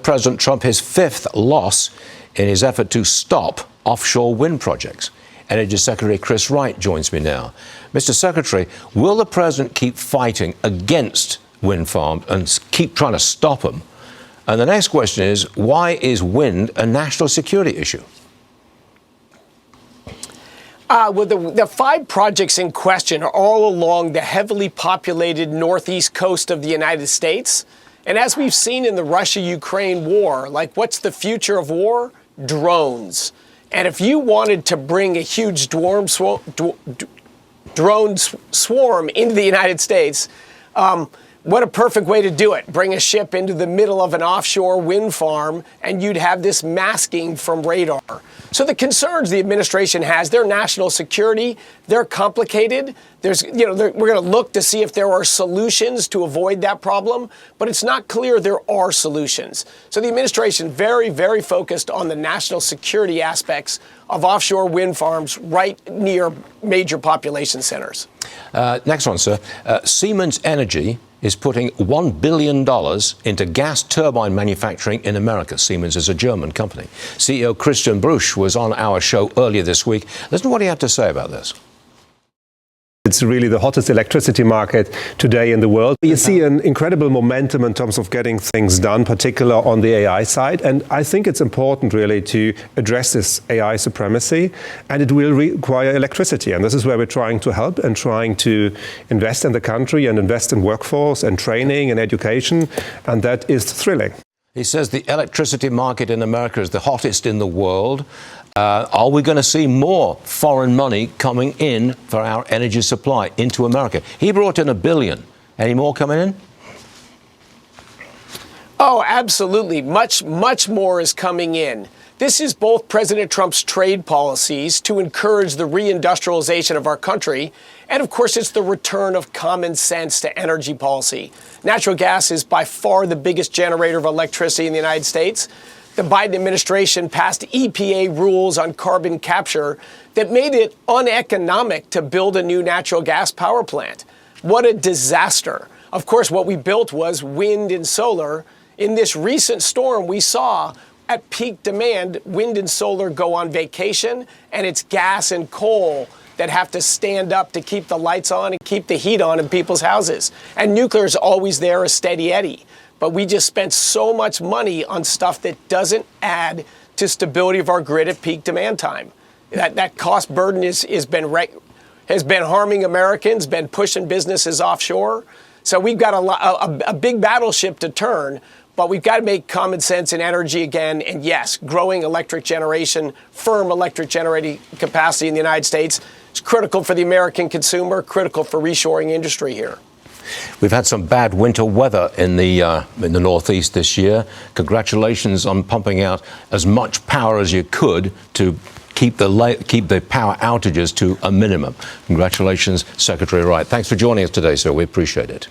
President Trump his fifth loss in his effort to stop offshore wind projects. Energy Secretary Chris Wright joins me now. Mr. Secretary, will the president keep fighting against wind farms and keep trying to stop them? And the next question is, why is wind a national security issue? Well, the 5 projects in question are all along the heavily populated northeast coast of the United States. And as we've seen in the Russia-Ukraine war, like, what's the future of war? Drones. And if you wanted to bring a huge drone swarm into the United States, what a perfect way to do it. Bring a ship into the middle of an offshore wind farm, and you'd have this masking from radar. So the concerns the administration has, they're national security, they're complicated. We're going to look to see if there are solutions to avoid that problem, but it's not clear there are solutions. So the administration very, very focused on the national security aspects of offshore wind farms right near major population centers. Next one, sir. Siemens Energy is putting $1 billion into gas turbine manufacturing in America. Siemens is a German company. CEO Christian Bruch was on our show earlier this week. Listen to what he had to say about this. It's really the hottest electricity market today in the world. You see an incredible momentum in terms of getting things done, particularly on the AI side. And I think it's important really to address this AI supremacy, and it will require electricity. And this is where we're trying to help and trying to invest in the country and invest in workforce and training and education. And that is thrilling. He says the electricity market in America is the hottest in the world. Are we going to see more foreign money coming in for our energy supply into America? He brought in $1 billion. Any more coming in? Oh, absolutely. Much more is coming in. This is both President Trump's trade policies to encourage the reindustrialization of our country, and of course it's the return of common sense to energy policy. Natural gas is by far the biggest generator of electricity in the United States. The Biden administration passed EPA rules on carbon capture that made it uneconomic to build a new natural gas power plant. What a disaster. Of course, what we built was wind and solar. In this recent storm, we saw at peak demand, wind and solar go on vacation, and it's gas and coal that have to stand up to keep the lights on and keep the heat on in people's houses. And nuclear is always there, a steady Eddie. But we just spent so much money on stuff that doesn't add to stability of our grid at peak demand time. That cost burden has been harming Americans, been pushing businesses offshore. So we've got a big battleship to turn, but we've got to make common sense in energy again. And yes, growing electric generation, firm electric generating capacity in the United States is critical for the American consumer, critical for reshoring industry here. We've had some bad winter weather in the Northeast this year. Congratulations on pumping out as much power as you could to keep the power outages to a minimum. Congratulations, Secretary Wright. Thanks for joining us today, sir. We appreciate it.